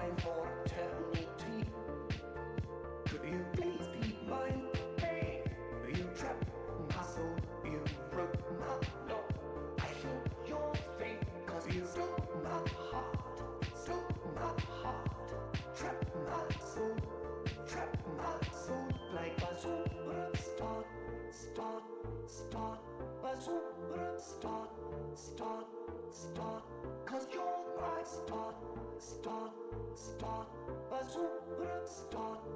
mine for eternity? Could you please be mine? Hey, you trapped my soul, you broke my law. I feel your fate, cause you stole my heart, stole my heart. Trap my soul, like a superstar, cause you're my star, a superstar,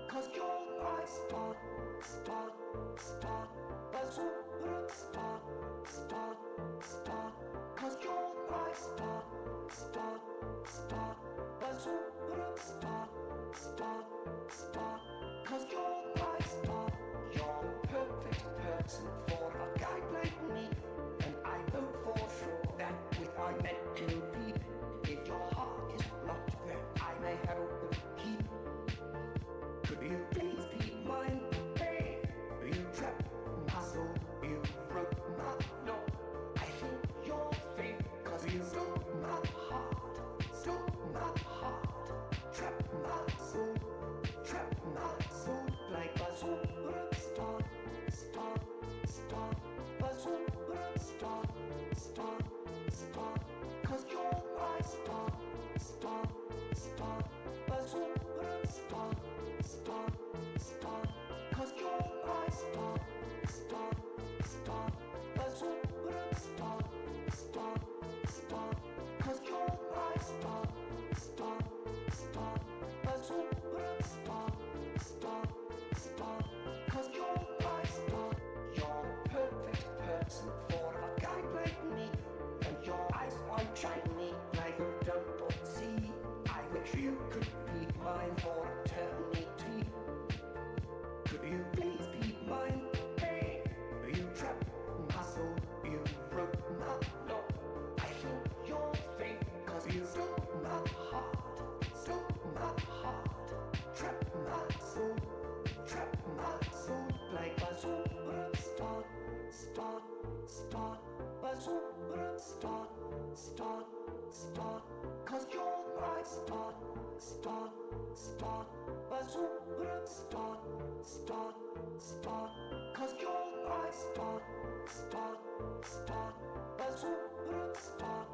cause you're my star, a superstar, cause you're my star, a superstar, cause you're my star. You're the perfect person for a guy like me, and I know for sure that we are meant to be. If your heart is locked, then I may have a key. Could you please be mine? Hey, you trapped my soul, you broke my law. I feel your fate, cause you stole my heart, trap my soul, like a superstar, a superstar, cause you're my star, a superstar, cause you're my star, a superstar, cause you're my star, a superstar, cause you're my star. You're the perfect person for a guy like me, and your eyes are shiny like a jumbo sea. I wish you could be mine for eternity. Could you please be mine? Hey, you trapped my soul, you broke my law. I feel your fate, cause you stole my heart, trap my soul, like a superstar, a superstar, cause you're my star, a superstar, cause you're my star, a superstar,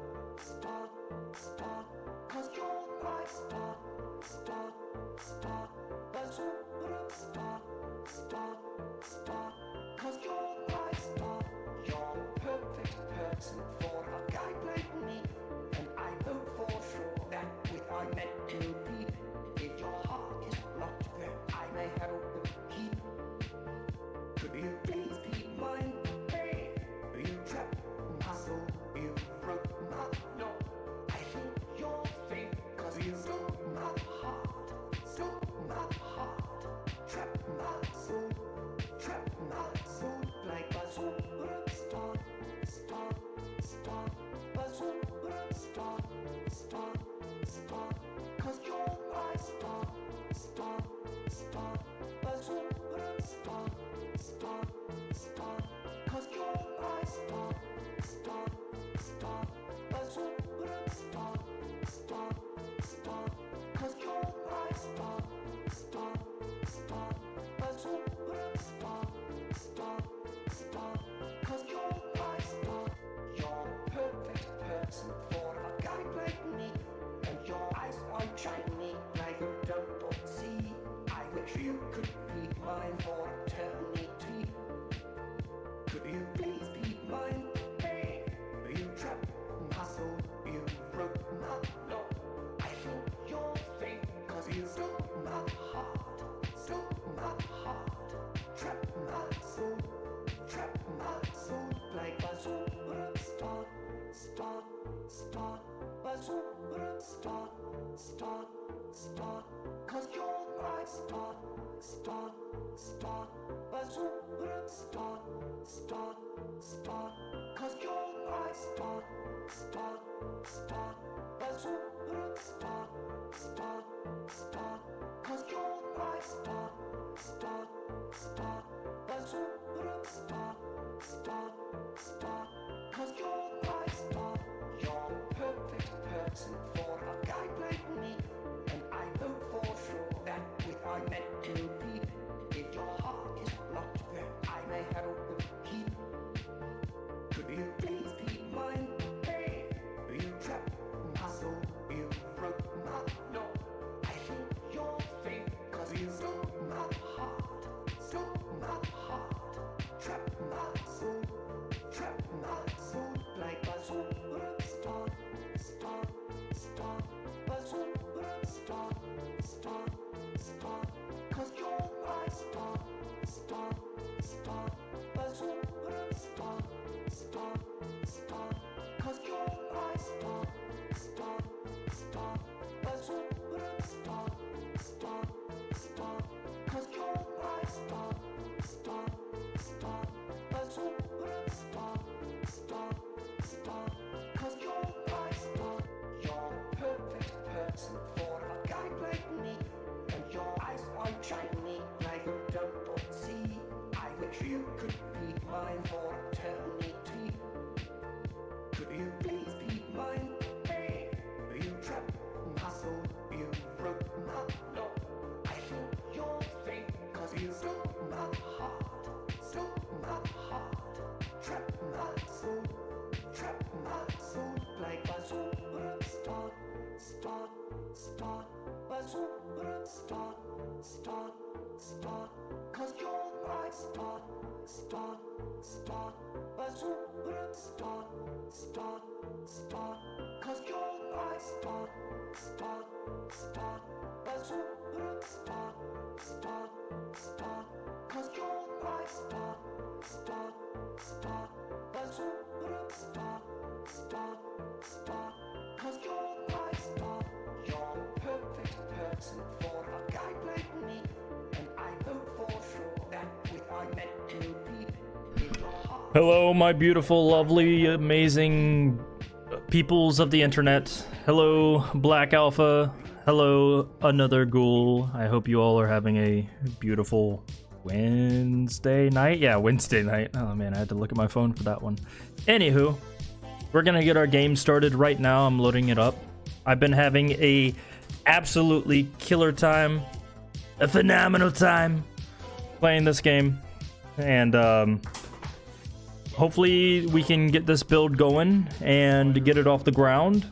cause you're my star, a superstar, cause you're my star. You're the perfect person for a guy like me, and I know for sure that we are meant to be. If your heart is locked, then I may have a key. Could you please be mine? Hey, you trapped my soul, you broke my law. I feel your fate, cause you stole my heart, trap my soul, like a superstar, a superstar, cause you're my star, a superstar, cause you're my star, a superstar, cause you're my star, a superstar, cause you're my star. You're the perfect person for a guy like me, and your eyes are shiny like a jumbo sea. I wish you could be mine for eternity. Could you please be mine? Hey, you trapped my soul, you broke my law. I feel your fate, cause you stole my heart, trap my soul, like a superstar, a superstar, cause you're my star, a superstar, cause you're my star, a superstar, cause you're my star, a superstar, cause you're my star. You're the perfect person for start, cause you're my start, start, start, bazooka, start, start, start, cause you're my start, start, start, bazooka, start, start, start, cause you're my start, start, start, bazooka, start, start, start, cause you're my start. You're the perfect person for a guy like me, and I know for sure that we are meant to be. In your heart. Hello, my beautiful, lovely, amazing peoples of the internet. Hello, Black Alpha. Hello, another ghoul. I hope you all are having a beautiful Wednesday night. Yeah, Wednesday night. Oh man, I had to look at my phone for that one. Anywho, we're gonna get our game started right now. I'm loading it up. I've been having a absolutely killer time, a phenomenal time playing this game, and hopefully we can get this build going and get it off the ground.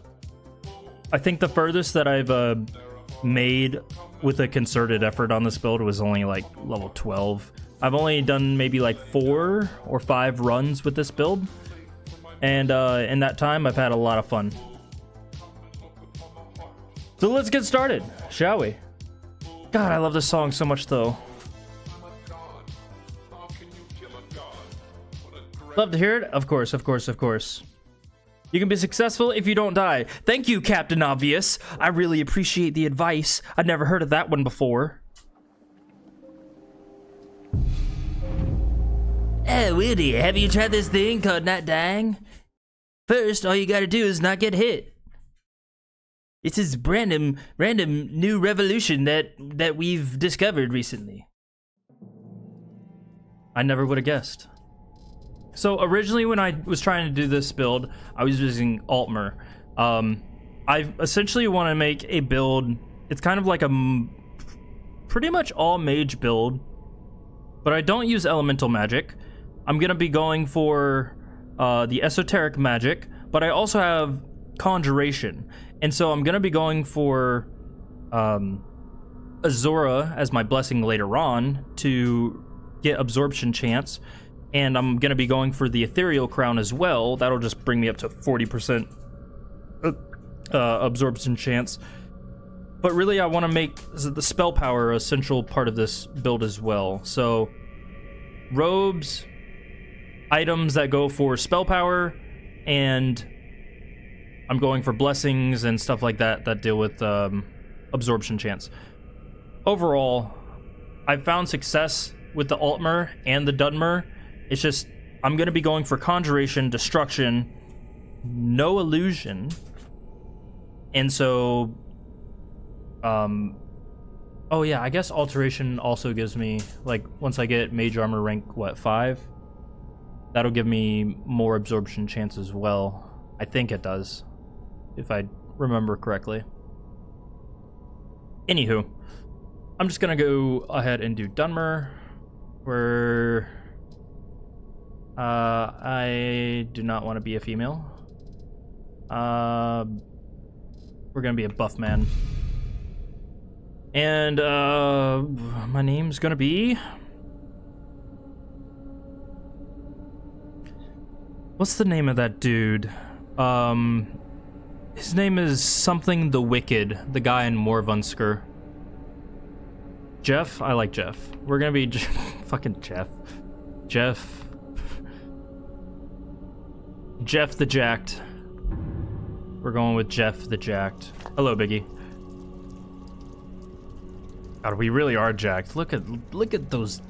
I think the furthest that I've made with a concerted effort on this build was only like level 12. I've only done maybe like 4 or 5 runs with this build, and in that time I've had a lot of fun. So let's get started, shall we? God, I love this song so much though. Love to hear it? Of course, of course, of course. You can be successful if you don't die. Thank you, Captain Obvious. I really appreciate the advice. I'd never heard of that one before. Oh, Woody, have you tried this thing called not dying? First, all you gotta do is not get hit. It's this random new revolution that we've discovered recently. I never would have guessed. So originally when I was trying to do this build, I was using Altmer. I essentially want to make a build, it's kind of like a pretty much all mage build, but I don't use elemental magic. I'm going to be going for the esoteric magic, but I also have conjuration. And so I'm going to be going for Azura as my blessing later on to get absorption chance. And I'm going to be going for the Ethereal Crown as well. That'll just bring me up to 40% absorption chance. But really, I want to make the spell power a central part of this build as well. So, robes, items that go for spell power, and I'm going for blessings and stuff like that that deal with absorption chance. Overall, I've found success with the Altmer and the Dunmer. It's just, I'm going to be going for Conjuration, Destruction, no Illusion, and so, oh yeah, I guess Alteration also gives me, like, once I get Mage Armor rank, what, 5? That'll give me more absorption chance as well. I think it does, if I remember correctly. Anywho, I'm just going to go ahead and do Dunmer, where I do not want to be a female. We're gonna be a buff man. And my name's gonna be... What's the name of that dude? His name is something the Wicked, the guy in Morvunsker. Jeff? I like Jeff. We're gonna be fucking Jeff. Jeff the Jacked. We're going with Jeff the Jacked. Hello, Biggie. God, we really are jacked. Look at those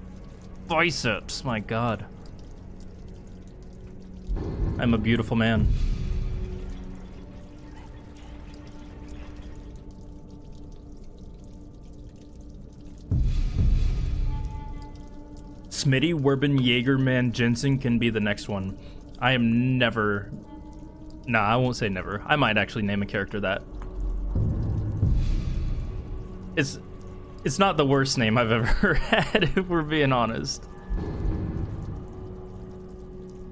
biceps. My God. I'm a beautiful man. Smitty Werben Jaegerman Jensen can be the next one. I am never... Nah, I won't say never. I might actually name a character that. It's not the worst name I've ever had, if we're being honest.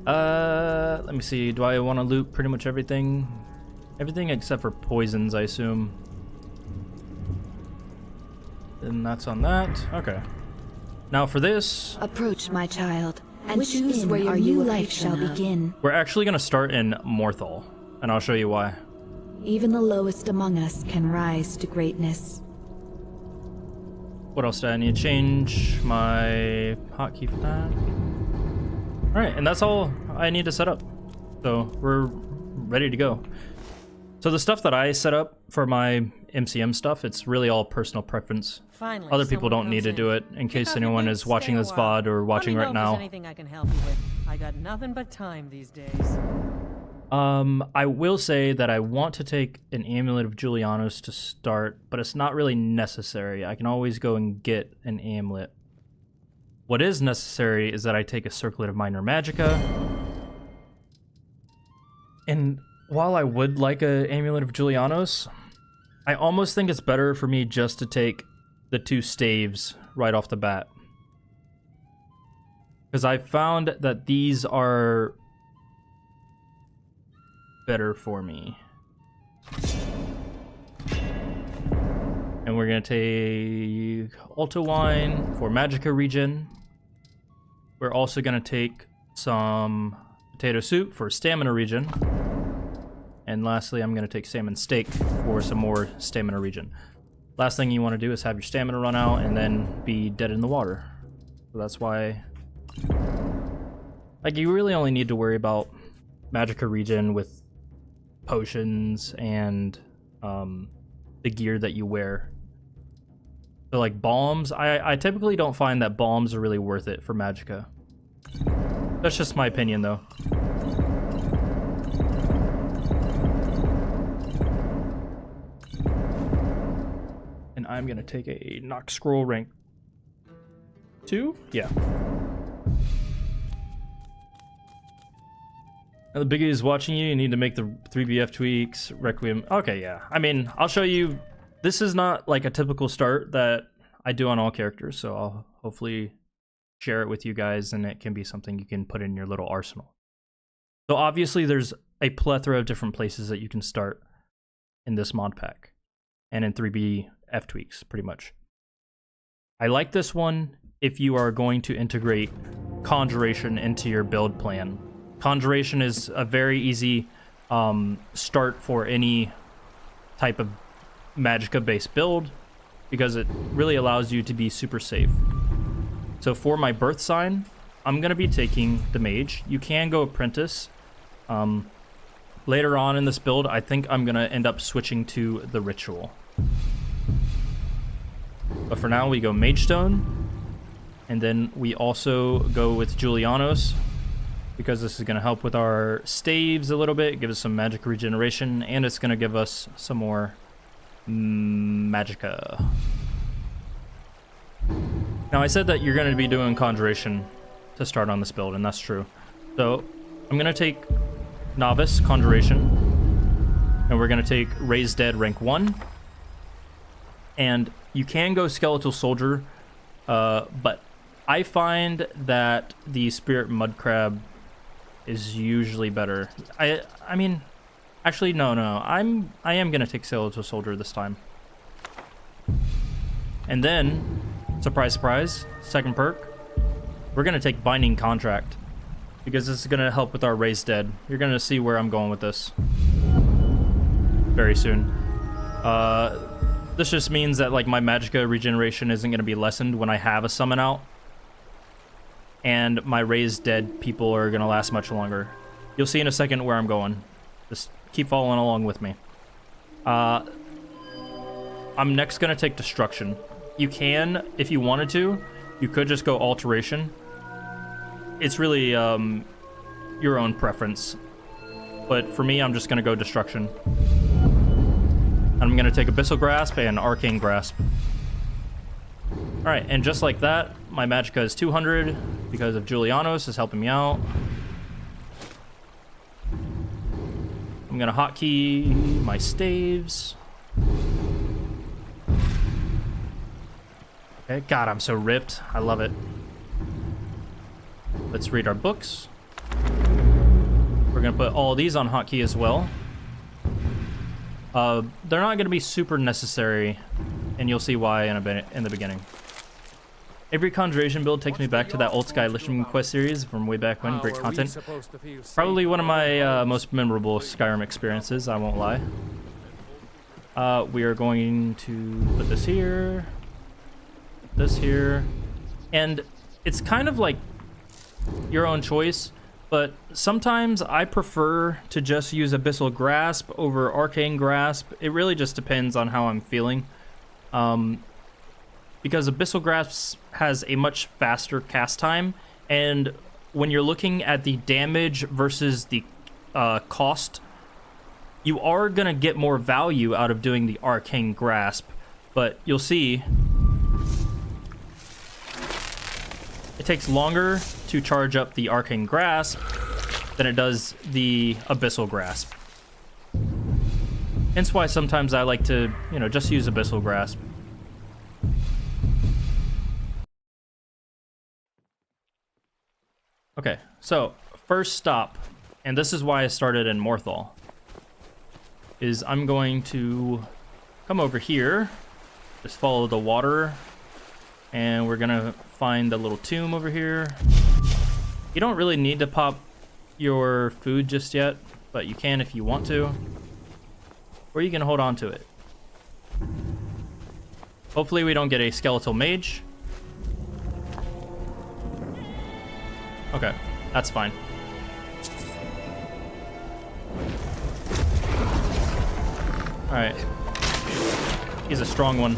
Let me see. Do I want to loot pretty much everything? Everything except for poisons, I assume. And that's on that. Okay. Now for this, Approach, my child, and choose where your new life shall begin. we're actually going to start in Morthal, and I'll show you why. Even the lowest among us can rise to greatness. What else do I need to change? My hotkey for that. Alright, and that's all I need to set up. So we're ready to go. So the stuff that I set up for my MCM stuff, it's really all personal preference. Finally, Other people someone don't need comes to in. do it in Kick case off your anyone boots, is watching stay a this while. VOD or watching Let me right know if now. there's anything I can help you with. I got nothing but time these days. I will say that I want to take an Amulet of Julianos to start, but it's not really necessary. I can always go and get an amulet. What is necessary is that I take a Circlet of Minor Magicka. And while I would like a Amulet of Julianos, I almost think it's better for me just to take the 2 staves right off the bat. Because I found that these are better for me. And we're gonna take Alto Wine for Magicka regen. We're also gonna take some Potato Soup for Stamina regen. And lastly, I'm gonna take Salmon Steak for some more Stamina regen. Last thing you want to do is have your stamina run out and then be dead in the water. So that's why, like, you really only need to worry about Magicka regen with potions and the gear that you wear. So like bombs, I typically don't find that bombs are really worth it for Magicka. That's just my opinion though. And I'm gonna take a Nox Scroll rank 2? Yeah. And the biggie is watching you. You need to make the 3BFtweaks, Requiem. Okay, yeah. I mean, I'll show you. This is not like a typical start that I do on all characters, so I'll hopefully share it with you guys, and it can be something you can put in your little arsenal. So obviously, there's a plethora of different places that you can start in this mod pack, and in 3BFtweaks, pretty much. I like this one if you are going to integrate Conjuration into your build plan. Conjuration is a very easy start for any type of Magicka-based build because it really allows you to be super safe. So for my birth sign, I'm going to be taking the Mage. You can go Apprentice. Later on in this build, I think I'm going to end up switching to the Ritual. But for now, we go Mage Stone. And then we also go with Julianos, because this is going to help with our staves a little bit, give us some magic regeneration, and it's going to give us some more Magicka. Now, I said that you're going to be doing Conjuration to start on this build, and that's true. So I'm going to take Novice Conjuration, and we're going to take Raise Dead rank 1. And you can go Skeletal Soldier, but I find that the Spirit Mud Crab is usually better. I mean, actually no. I am gonna take Skeletal Soldier this time. And then, surprise, surprise, second perk, we're gonna take Binding Contract because this is gonna help with our Raise Dead. You're gonna see where I'm going with this very soon. This just means that like my Magicka regeneration isn't gonna be lessened when I have a summon out. And my Raised Dead people are going to last much longer. You'll see in a second where I'm going. Just keep following along with me. I'm next going to take Destruction. You can, if you wanted to, you could just go Alteration. It's really your own preference. But for me, I'm just going to go Destruction. I'm going to take Abyssal Grasp and Arcane Grasp. Alright, and just like that, my Magicka is 200 because of Julianos is helping me out. I'm gonna hotkey my staves. Okay, God, I'm so ripped. I love it. Let's read our books. We're gonna put all these on hotkey as well. They're not gonna be super necessary, and you'll see why in a bit in the beginning. Every Conjuration build takes me back to that old Skyrim quest series from way back when. Great content. Probably one of my most memorable Skyrim experiences, I won't lie. We are going to put this here, this here, and it's kind of like your own choice, but sometimes I prefer to just use Abyssal Grasp over Arcane Grasp. It really just depends on how I'm feeling. Because Abyssal Grasp has a much faster cast time, and when you're looking at the damage versus the cost, you are going to get more value out of doing the Arcane Grasp, but you'll see it takes longer to charge up the Arcane Grasp than it does the Abyssal Grasp. Hence why sometimes I like to, you know, just use Abyssal Grasp. Okay, so first stop, and this is why I started in Morthal, is I'm going to come over here, just follow the water, and we're gonna find the little tomb over here. You don't really need to pop your food just yet, but you can if you want to, or you can hold on to it. Hopefully we don't get a skeletal mage. Okay, that's fine. Alright. He's a strong one.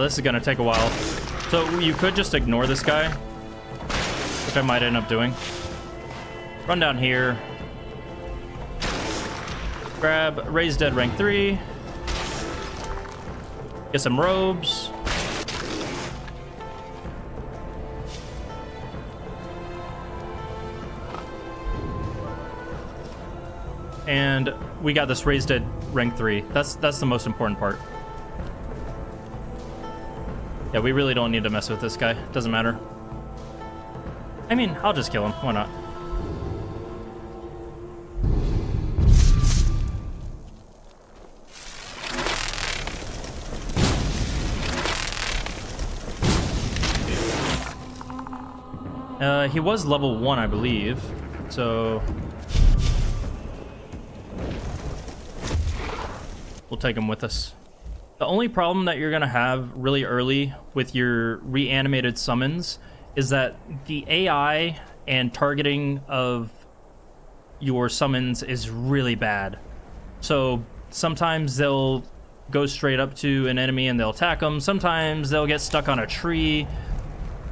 This is gonna take a while. So you could just ignore this guy, which I might end up doing. Run down here. Grab Raise Dead rank 3. Get some robes. And we got this Raised Dead rank 3. That's the most important part. Yeah, we really don't need to mess with this guy. Doesn't matter. I mean, I'll just kill him. Why not? He was level 1, I believe, so we'll take him with us. The only problem that you're gonna have really early with your reanimated summons is that the AI and targeting of your summons is really bad. So sometimes they'll go straight up to an enemy and they'll attack them. Sometimes they'll get stuck on a tree.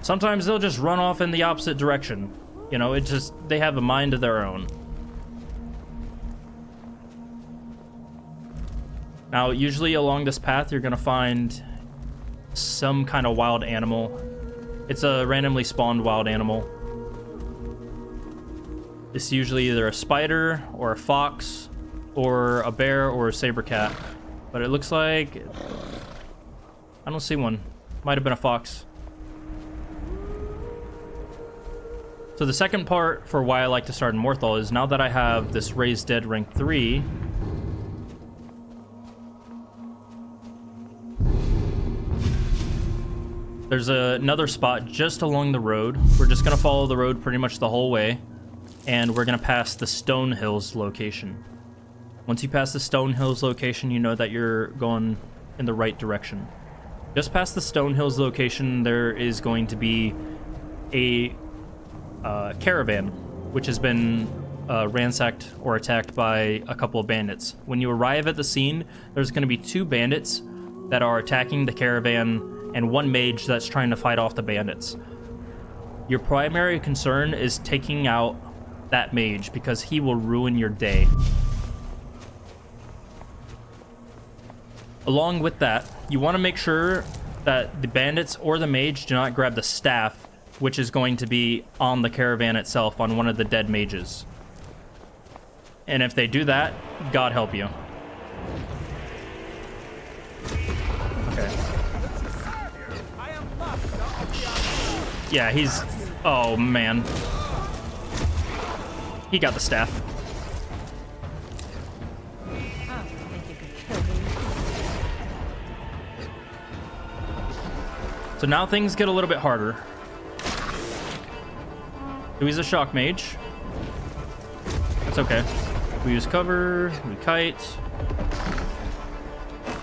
Sometimes they'll just run off in the opposite direction. You know, it just, they have a mind of their own. Now, usually along this path, you're gonna find some kind of wild animal. It's a randomly spawned wild animal. It's usually either a spider or a fox or a bear or a saber cat. But it looks like I don't see one. Might have been a fox. So the second part for why I like to start in Morthal is now that I have this Raised Dead rank 3, there's another spot just along the road. We're just gonna follow the road pretty much the whole way, and we're gonna pass the Stone Hills location. Once you pass the Stone Hills location, you know that you're going in the right direction. Just past the Stone Hills location, there is going to be a caravan, which has been ransacked or attacked by a couple of bandits. When you arrive at the scene, there's going to be 2 bandits that are attacking the caravan and 1 mage that's trying to fight off the bandits. Your primary concern is taking out that mage because he will ruin your day. Along with that, you want to make sure that the bandits or the mage do not grab the staff, which is going to be on the caravan itself, on one of the dead mages. And if they do that, God help you. Okay. Yeah, he's... Oh, man. He got the staff. Ah, thank you. So now things get a little bit harder. He's a shock mage. That's okay. We use cover, we kite.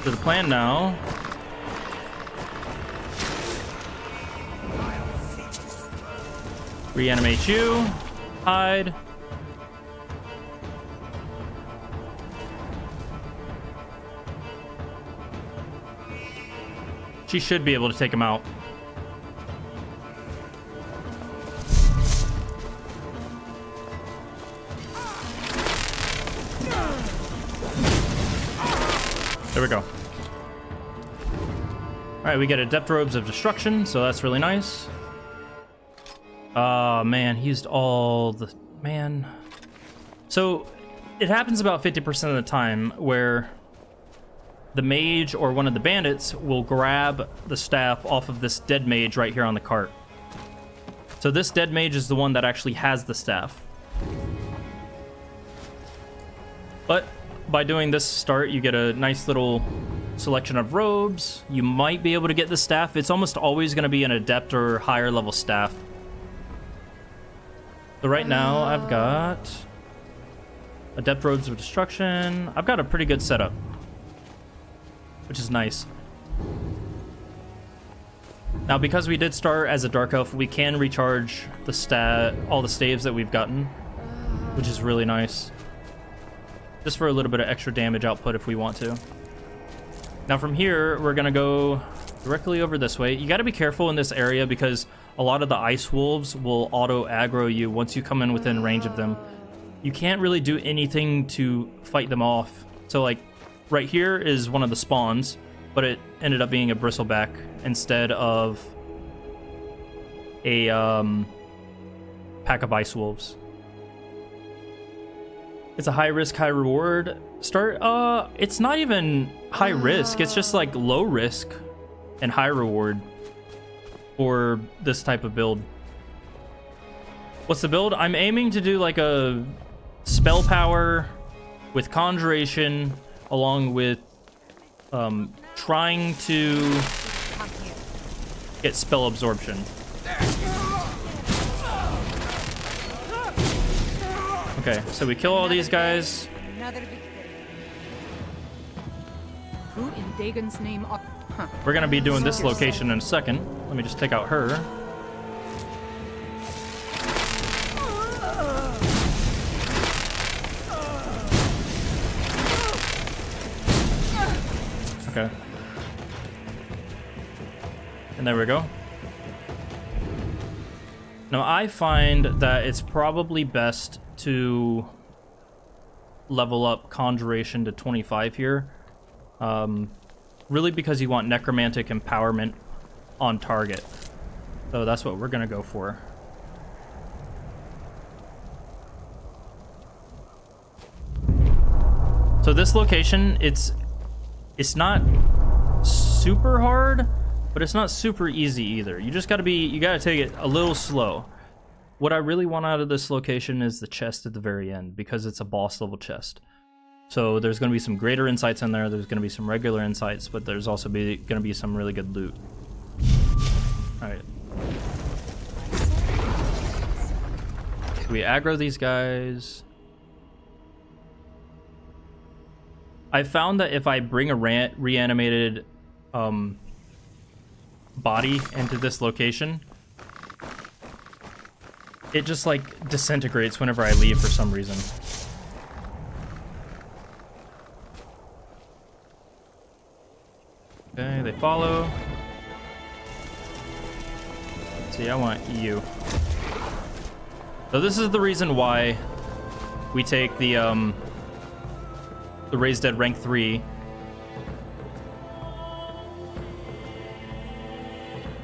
So the plan now. Reanimate you. Hide. She should be able to take him out. There we go. Alright, we get Adept Robes of Destruction, so that's really nice. Man, he used all the... Man. So, it happens about 50% of the time where the mage or one of the bandits will grab the staff off of this dead mage right here on the cart. So this dead mage is the one that actually has the staff. But by doing this start, you get a nice little selection of robes. You might be able to get the staff. It's almost always going to be an adept or higher level staff. So right now I've got Adept Robes of Destruction. I've got a pretty good setup, which is nice. Now, because we did start as a Dark Elf, we can recharge all the staves that we've gotten, which is really nice. Just for a little bit of extra damage output if we want to. Now from here, we're gonna go directly over this way. You gotta be careful in this area because a lot of the ice wolves will auto aggro you once you come in within range of them. You can't really do anything to fight them off. So like, right here is one of the spawns, but it ended up being a bristleback instead of a pack of ice wolves. It's a high risk, high reward start. It's not even high risk. It's just like low risk and high reward for this type of build. What's the build? I'm aiming to do like a spell power with conjuration along with trying to get spell absorption. Okay, so we kill all these guys. Who in Dagon's name are... Huh. We're gonna be doing this location in a second. Let me just take out her. Okay. And there we go. Now I find that it's probably best to level up Conjuration to 25 here. Really because you want Necromantic Empowerment on target. So that's what we're gonna go for. So this location, it's not super hard, but it's not super easy either. You just gotta take it a little slow. What I really want out of this location is the chest at the very end, because it's a boss level chest. So there's going to be some greater insights in there, there's going to be some regular insights, but there's also going to be some really good loot. Alright. So we aggro these guys. I found that if I bring a reanimated body into this location, it just like disintegrates whenever I leave for some reason. Okay, they follow. See, I want you. So this is the reason why we take the Raised Dead rank 3.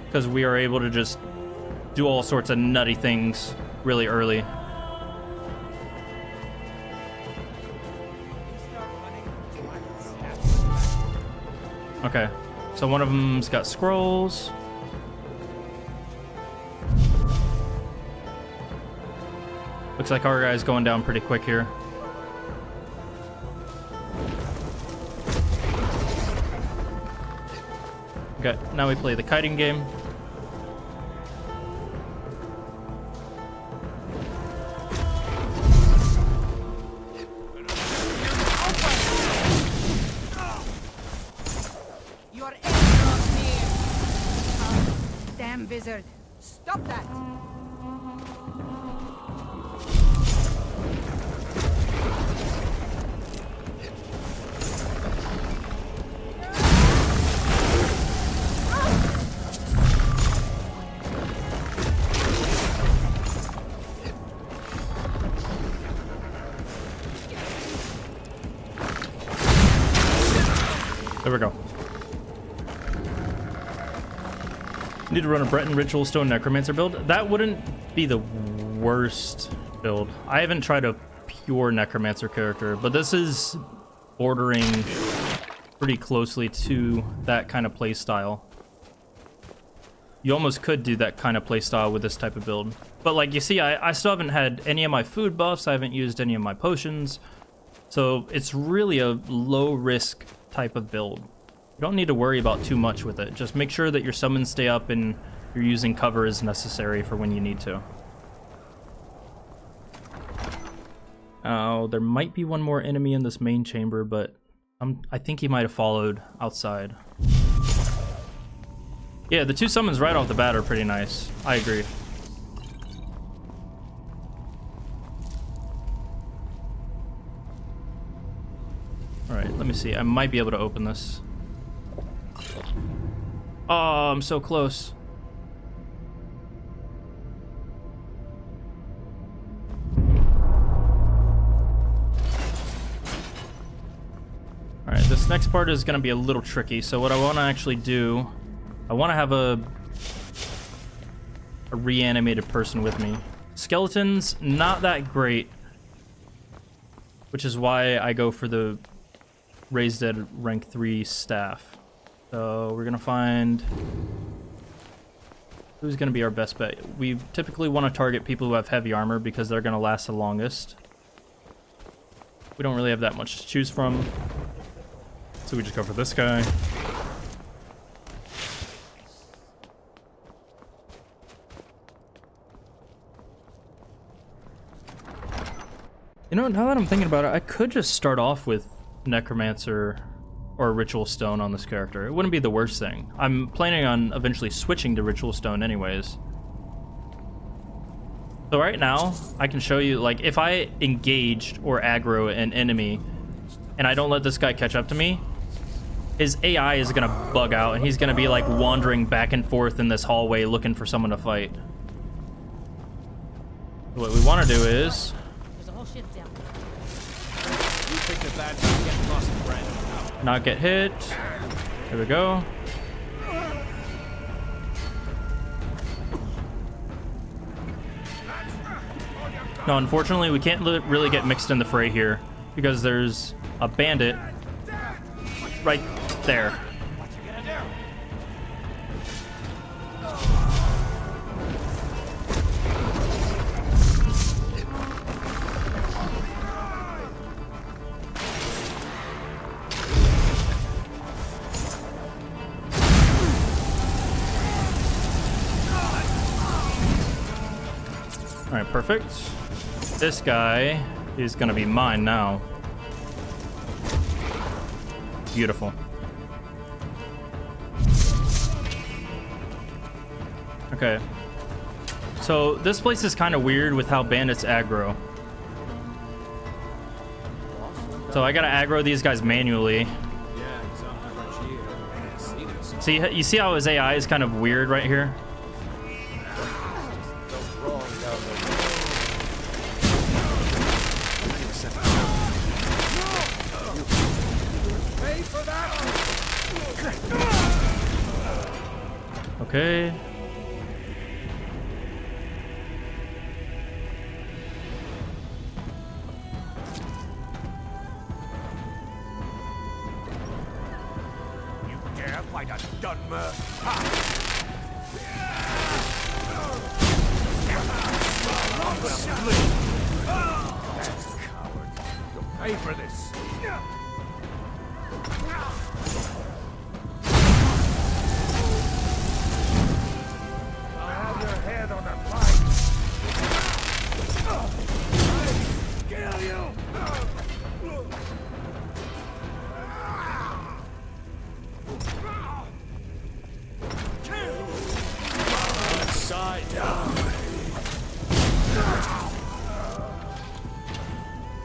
Because we are able to just do all sorts of nutty things really early. Okay, so one of them's got scrolls. Looks like our guy's going down pretty quick here. Okay, now we play the kiting game. wizard. Stop that! There we go. Need to run a Breton Ritual Stone Necromancer build. That wouldn't be the worst build. I haven't tried a pure Necromancer character, but this is bordering pretty closely to that kind of play style. You almost could do that kind of play style with this type of build. But like you see, I still haven't had any of my food buffs. I haven't used any of my potions. So it's really a low risk type of build. You don't need to worry about too much with it. Just make sure that your summons stay up and you're using cover as necessary for when you need to. Oh, there might be one more enemy in this main chamber, but I think he might have followed outside. Yeah, the two summons right off the bat are pretty nice. I agree. Alright, let me see. I might be able to open this. Oh, I'm so close. Alright, this next part is going to be a little tricky. So what I want to actually do, I want to have a reanimated person with me. Skeletons, not that great. Which is why I go for the Raised Dead rank 3 staff. So we're gonna find who's gonna be our best bet. We typically want to target people who have heavy armor because they're gonna last the longest. We don't really have that much to choose from, so we just go for this guy. You know, now that I'm thinking about it, I could just start off with Necromancer or Ritual Stone on this character. It wouldn't be the worst thing. I'm planning on eventually switching to Ritual Stone anyways. So right now, I can show you, like, if I engaged or aggro an enemy and I don't let this guy catch up to me, his AI is gonna bug out and he's gonna be like wandering back and forth in this hallway looking for someone to fight. What we want to do is not get hit. There we go. No, unfortunately, we can't really get mixed in the fray here because there's a bandit right there. All right, perfect. This guy is gonna be mine now. Beautiful. Okay. So this place is kind of weird with how bandits aggro. So I gotta aggro these guys manually. See, you see how his AI is kind of weird right here? Okay. You dare fight a Dunmer? Coward. You'll pay for this.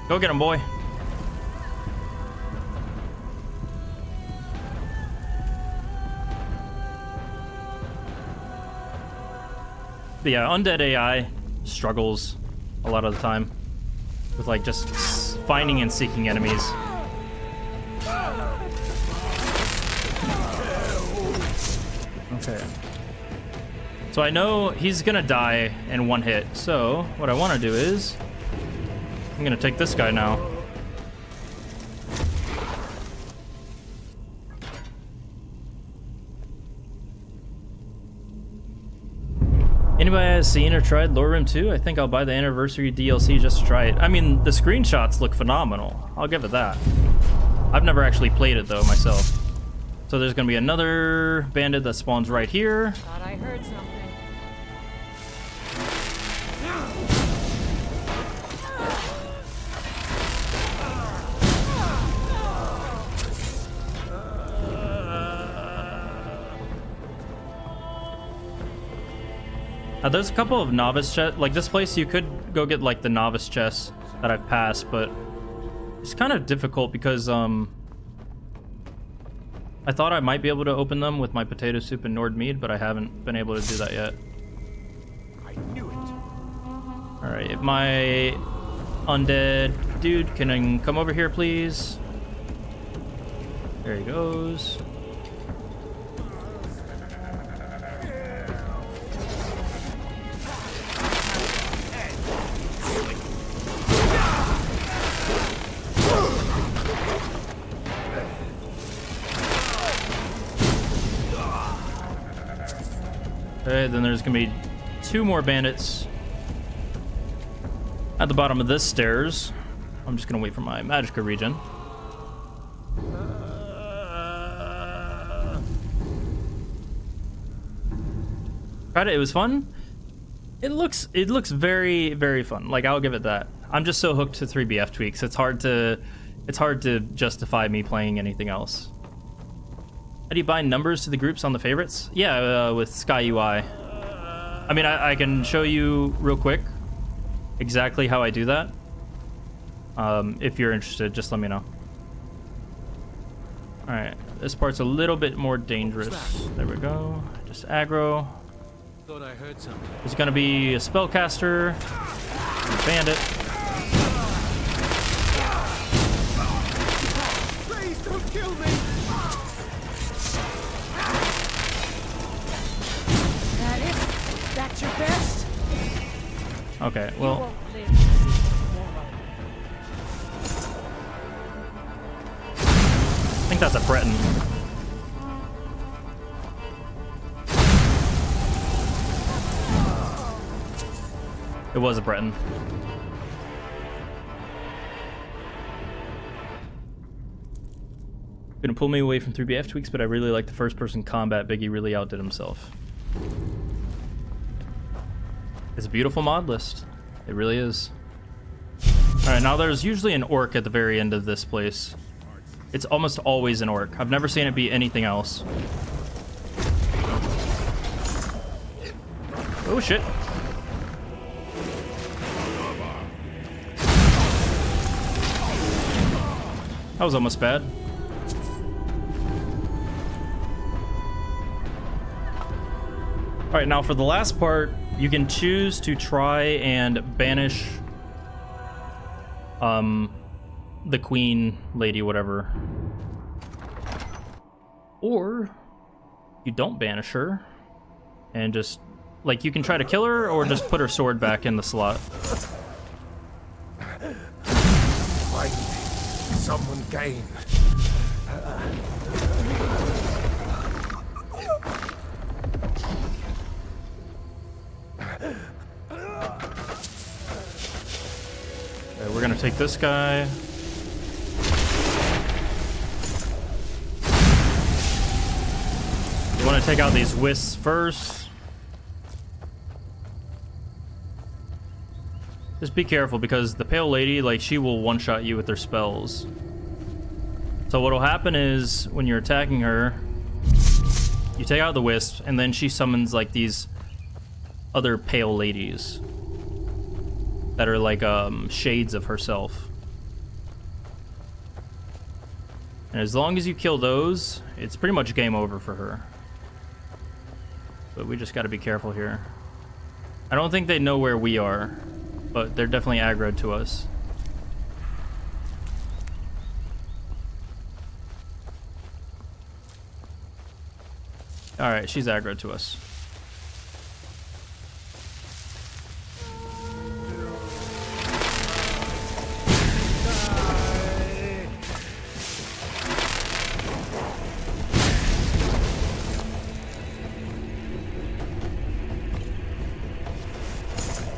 Go get him, boy. But yeah, undead AI struggles a lot of the time with like just finding and seeking enemies. Okay. So I know he's gonna die in one hit. So what I want to do is I'm gonna take this guy now. Anybody has seen or tried Lore Room 2? I think I'll buy the anniversary DLC just to try it. I mean, the screenshots look phenomenal. I'll give it that. I've never actually played it though myself. So there's gonna be another bandit that spawns right here. Thought I heard something. There's a couple of novice chests. Like this place, you could go get like the novice chests that I've passed, but it's kind of difficult because I thought I might be able to open them with my potato soup and Nord mead, but I haven't been able to do that yet. I knew it. All right, my undead dude, can come over here, please? There he goes. Okay, then there's gonna be 2 more bandits at the bottom of this stairs. I'm just gonna wait for my magicka regen. Tried it. It was fun. It looks very, very fun. Like, I'll give it that. I'm just so hooked to 3BFtweaks. It's hard to justify me playing anything else. How do you bind numbers to the groups on the favorites? Yeah, with Sky UI. I mean, I can show you real quick exactly how I do that. If you're interested, just let me know. All right, this part's a little bit more dangerous. There we go. Just aggro. Thought I heard something. There's gonna be a spellcaster, a bandit. Please don't kill me. That it? That's your best? Okay, You well, won't live to see tomorrow. I think that's a Breton. It was a Breton. Gonna pull me away from 3BFtweaks, but I really like the first-person combat. Biggie really outdid himself. It's a beautiful mod list. It really is. Alright, now there's usually an orc at the very end of this place. It's almost always an orc. I've never seen it be anything else. Oh shit. That was almost bad. Alright, now for the last part, you can choose to try and banish the queen lady, whatever. Or you don't banish her and just, like, you can try to kill her or just put her sword back in the slot. Find someone gain. Okay, we're gonna take this guy. You want to take out these wisps first. Just be careful because the pale lady, like, she will one-shot you with her spells. So what'll happen is when you're attacking her, you take out the wisps and then she summons like these other pale ladies that are like shades of herself. And as long as you kill those, it's pretty much game over for her. But we just got to be careful here. I don't think they know where we are, but they're definitely aggroed to us. Alright, she's aggroed to us.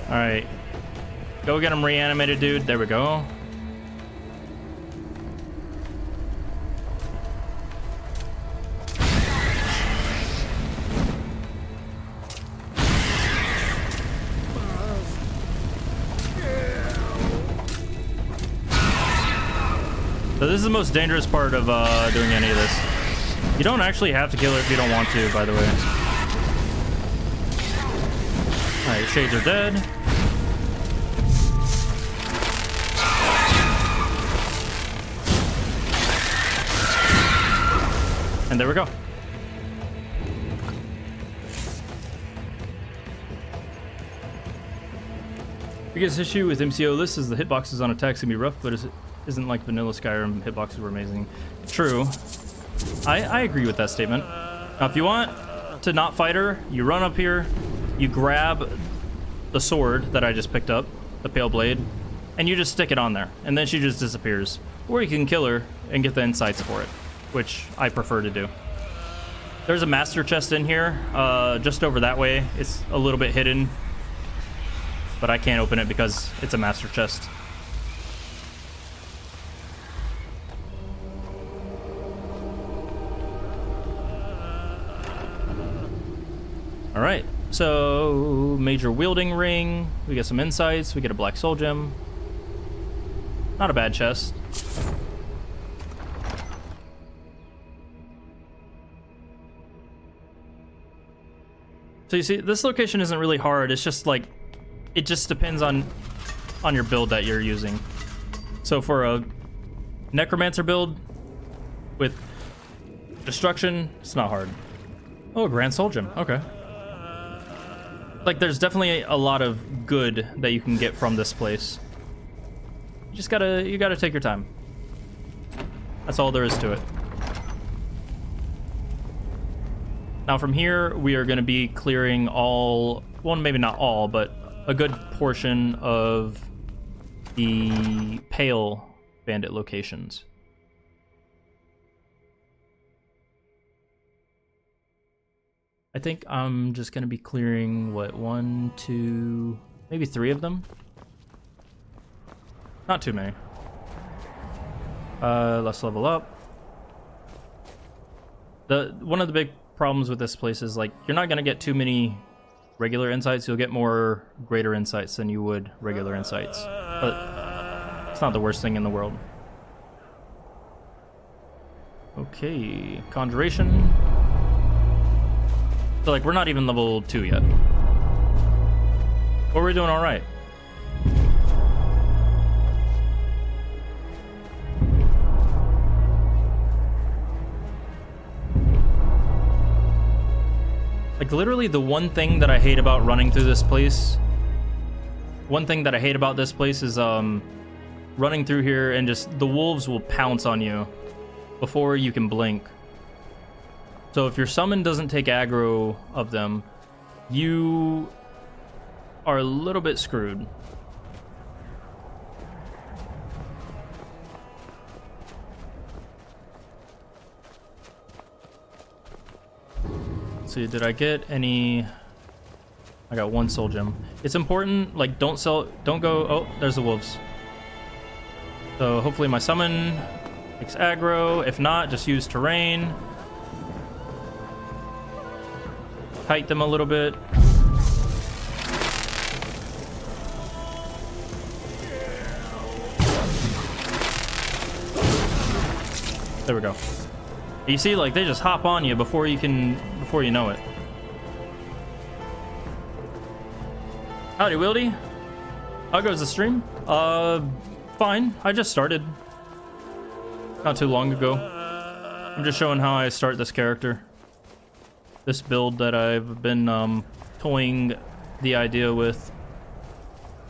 Alright. Go get him reanimated, dude. There we go. So this is the most dangerous part of doing any of this. You don't actually have to kill her if you don't want to, by the way. Alright, shades are dead. And there we go. Biggest issue with MCO lists is the hitboxes on attacks can be rough, but it isn't like vanilla Skyrim hitboxes were amazing. True. I agree with that statement. Now, if you want to not fight her, you run up here, you grab the sword that I just picked up, the pale blade, and you just stick it on there, and then she just disappears. Or you can kill her and get the insights for it, which I prefer to do. There's a master chest in here, just over that way. It's a little bit hidden, but I can't open it because it's a master chest. All right, so major wielding ring. We get some insights. We get a black soul gem. Not a bad chest. So you see, this location isn't really hard. It's just like, it just depends on your build that you're using. So for a necromancer build with destruction, it's not hard. Oh, a grand soul gem. Okay. Like, there's definitely a lot of good that you can get from this place. You gotta take your time. That's all there is to it. Now from here, we are gonna be clearing all, well, maybe not all, but a good portion of the pale bandit locations. I think I'm just gonna be clearing, what, 1, 2, maybe 3 of them? Not too many. Let's level up. One of the big problems with this place is, like, you're not gonna get too many regular insights. You'll get more greater insights than you would regular insights, but it's not the worst thing in the world. Okay, conjuration. So, like, we're not even level 2 yet, but we're doing all right. Like, literally the one thing that I hate about running through this place, is running through here and just the wolves will pounce on you before you can blink. So if your summon doesn't take aggro of them, you are a little bit screwed. Let's see, did I get any? I got 1 soul gem. It's important, like, don't go, oh, there's the wolves. So hopefully my summon takes aggro. If not, just use terrain. Kite them a little bit. There we go. You see, like, they just hop on you before you know it. Howdy, Wildy. How goes the stream? Fine. I just started not too long ago. I'm just showing how I start this character. This build that I've been toying the idea with.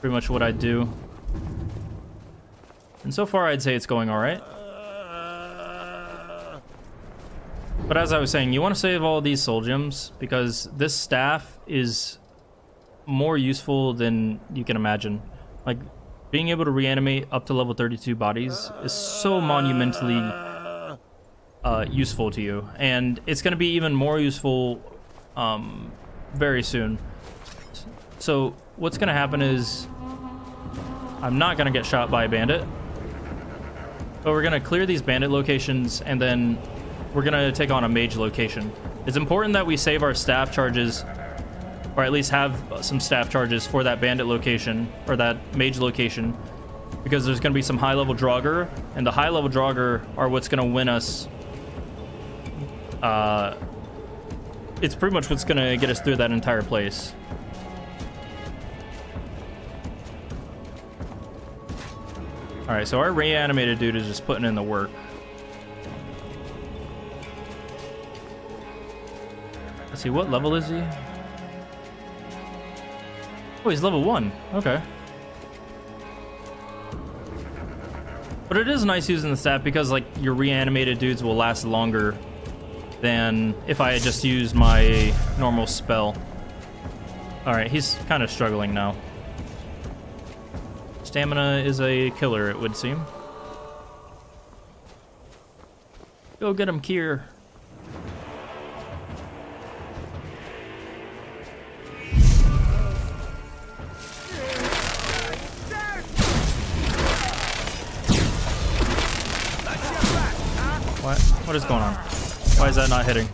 Pretty much what I do. And so far I'd say it's going alright. But as I was saying, you want to save all these soul gems because this staff is more useful than you can imagine. Like, being able to reanimate up to level 32 bodies is so monumentally useful to you. And it's going to be even more useful very soon. So what's going to happen is I'm not going to get shot by a bandit. But we're going to clear these bandit locations and then we're going to take on a mage location. It's important that we save our staff charges, or at least have some staff charges for that bandit location, or that mage location, because there's going to be some high-level Draugr, and the high-level Draugr are what's going to win us. It's pretty much what's going to get us through that entire place. Alright, so our reanimated dude is just putting in the work. Let's see, what level is he? Oh, he's level 1. Okay. But it is nice using the staff because, like, your reanimated dudes will last longer than if I had just used my normal spell. Alright, he's kind of struggling now. Stamina is a killer, it would seem. Go get him, Kier. What is going on? Why is that not hitting?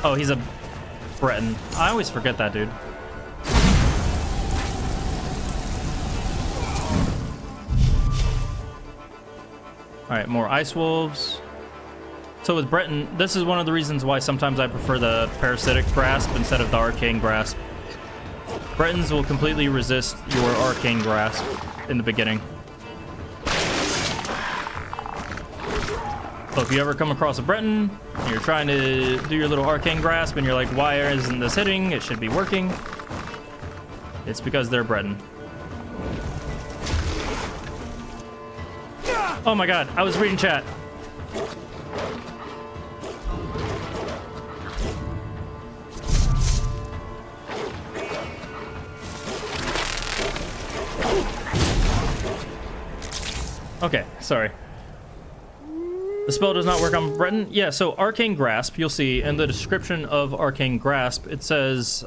Oh, he's a Breton. I always forget that, dude. Alright, more Ice Wolves. So with Breton, this is one of the reasons why sometimes I prefer the Parasitic Grasp instead of the Arcane Grasp. Bretons will completely resist your Arcane Grasp in the beginning. So if you ever come across a Breton, and you're trying to do your little Arcane Grasp, and you're like, why isn't this hitting? It should be working. It's because they're Breton. Oh my god, I was reading chat. Okay, sorry. The spell does not work on Breton? Yeah, so Arcane Grasp, you'll see in the description of Arcane Grasp, it says,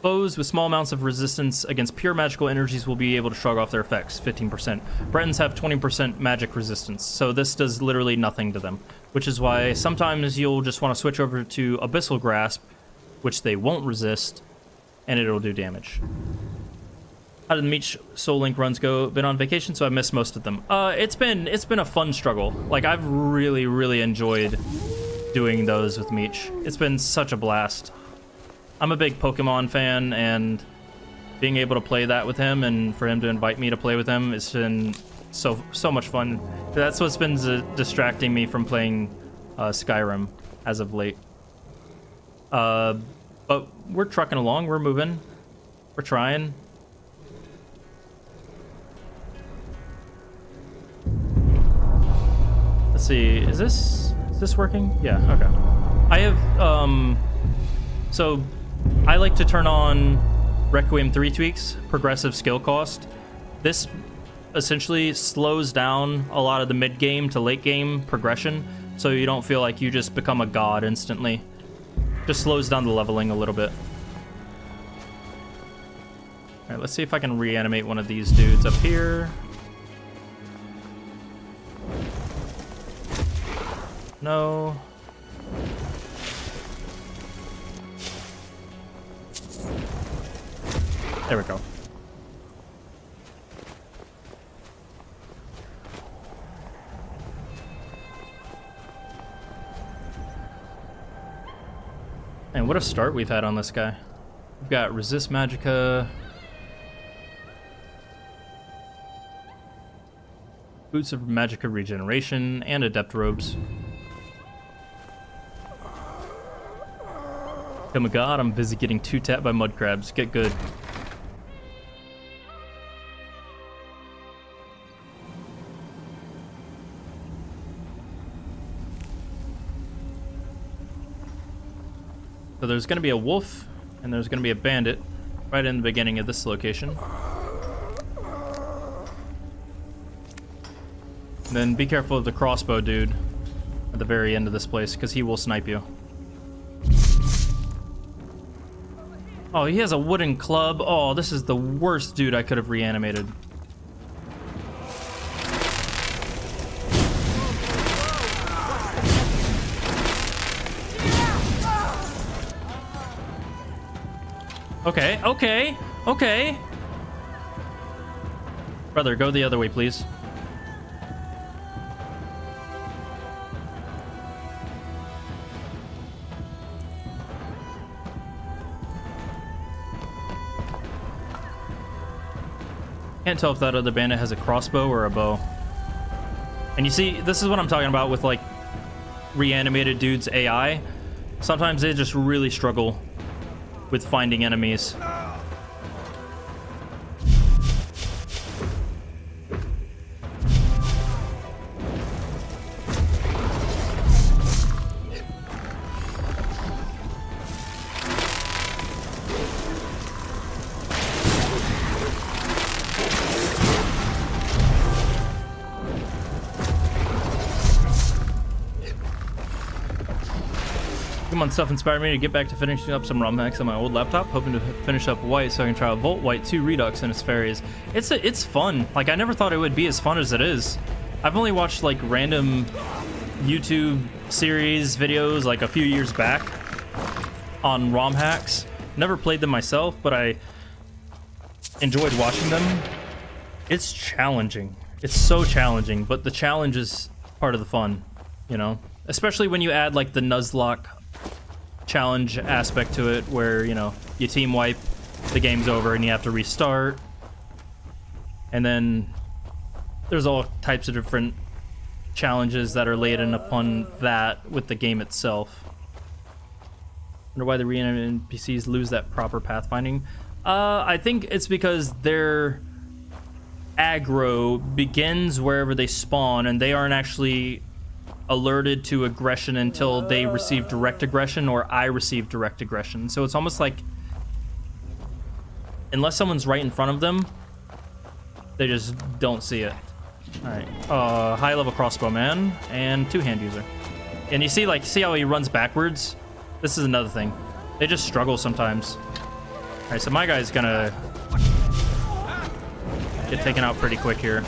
foes with small amounts of resistance against pure magical energies will be able to shrug off their effects, 15%. Bretons have 20% magic resistance, so this does literally nothing to them, which is why sometimes you'll just want to switch over to Abyssal Grasp, which they won't resist, and it'll do damage. How did the Meech Soul Link runs go? Been on vacation, so I missed most of them. It's been a fun struggle. Like, I've really enjoyed doing those with Meech. It's been such a blast. I'm a big Pokemon fan, and being able to play that with him, and for him to invite me to play with him, it's been so much fun. That's what's been distracting me from playing Skyrim as of late. But we're trucking along. We're moving. We're trying. Let's see, is this working? Yeah, okay. I have, so I like to turn on Requiem 3BFtweaks, progressive skill cost. This essentially slows down a lot of the mid-game to late-game progression, so you don't feel like you just become a god instantly. Just slows down the leveling a little bit. Alright, let's see if I can reanimate one of these dudes up here. No. There we go. And what a start we've had on this guy. We've got Resist Magicka. Boots of Magica Regeneration, and Adept Robes. Oh my god, I'm busy getting 2-tapped by mud crabs. Get good. So there's going to be a wolf, and there's going to be a bandit right in the beginning of this location. And then be careful of the crossbow dude at the very end of this place, because he will snipe you. Oh, he has a wooden club. Oh, this is the worst dude I could have reanimated. Okay, okay, okay. Brother, go the other way, please. Can't tell if that other bandit has a crossbow or a bow. And you see, this is what I'm talking about with like reanimated dudes AI. Sometimes they just really struggle with finding enemies. Stuff inspired me to get back to finishing up some ROM hacks on my old laptop, hoping to finish up White so I can try out Volt, White 2 Redux and its fairies. It's fun. Like, I never thought it would be as fun as it is. I've only watched like random YouTube series videos like a few years back on ROM hacks. Never played them myself, but I enjoyed watching them. It's challenging. It's so challenging, but the challenge is part of the fun, you know? Especially when you add like the Nuzlocke challenge aspect to it, where, you know, you team wipe, the game's over and you have to restart. And then there's all types of different challenges that are laid in upon that with the game itself. Wonder why the reanimated NPCs lose that proper pathfinding. I think it's because their aggro begins wherever they spawn, and they aren't actually alerted to aggression until they receive direct aggression or I receive direct aggression. So it's almost like unless someone's right in front of them, they just don't see it. All right, high level crossbow man and two-hand user. And you see, like, see how he runs backwards? This is another thing. They just struggle sometimes. All right, so my guy's gonna get taken out pretty quick here.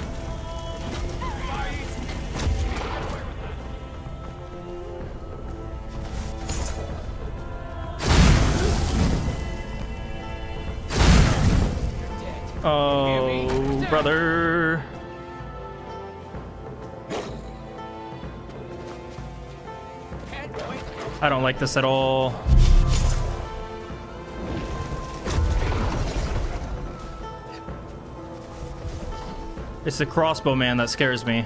Oh, brother. I don't like this at all. It's the crossbow man that scares me.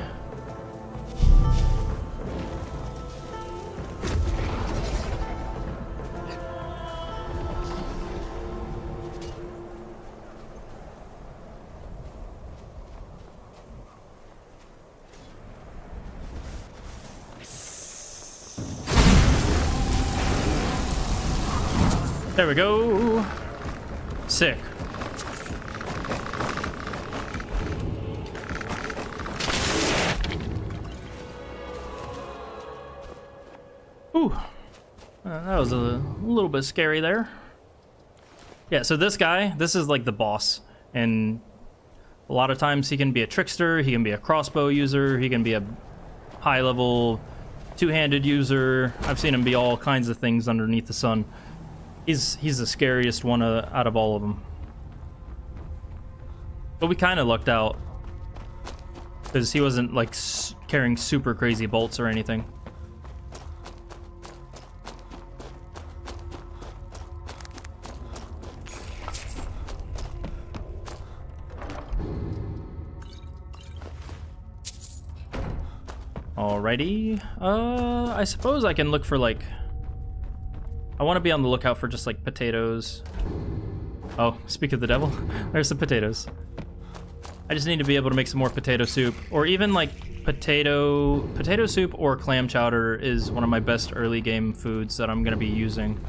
There we go. Sick. Ooh. That was a little bit scary there. Yeah, so this guy, this is like the boss. And a lot of times he can be a trickster, he can be a crossbow user, he can be a high-level two-handed user. I've seen him be all kinds of things underneath the sun. He's the scariest one out of all of them. But we kind of lucked out because he wasn't like carrying super crazy bolts or anything. Alrighty. I suppose I can look for like... I want to be on the lookout for just like potatoes. Oh, speak of the devil. There's some potatoes. I just need to be able to make some more potato soup, or even like potato soup or clam chowder is one of my best early game foods that I'm going to be using.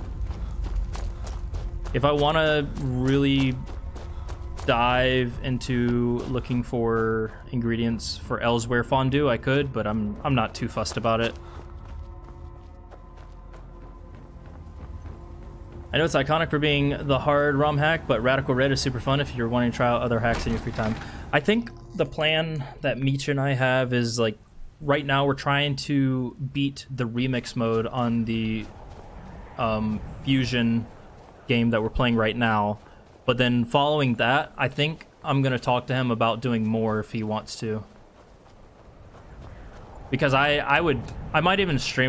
If I want to really dive into looking for ingredients for Elsewhere fondue, I could, but I'm not too fussed about it. I know it's iconic for being the hard ROM hack, but Radical Red is super fun if you're wanting to try out other hacks in your free time. I think the plan that Meech and I have is like, right now we're trying to beat the remix mode on the Fusion game that we're playing right now. But then following that, I think I'm going to talk to him about doing more if he wants to. Because I might even stream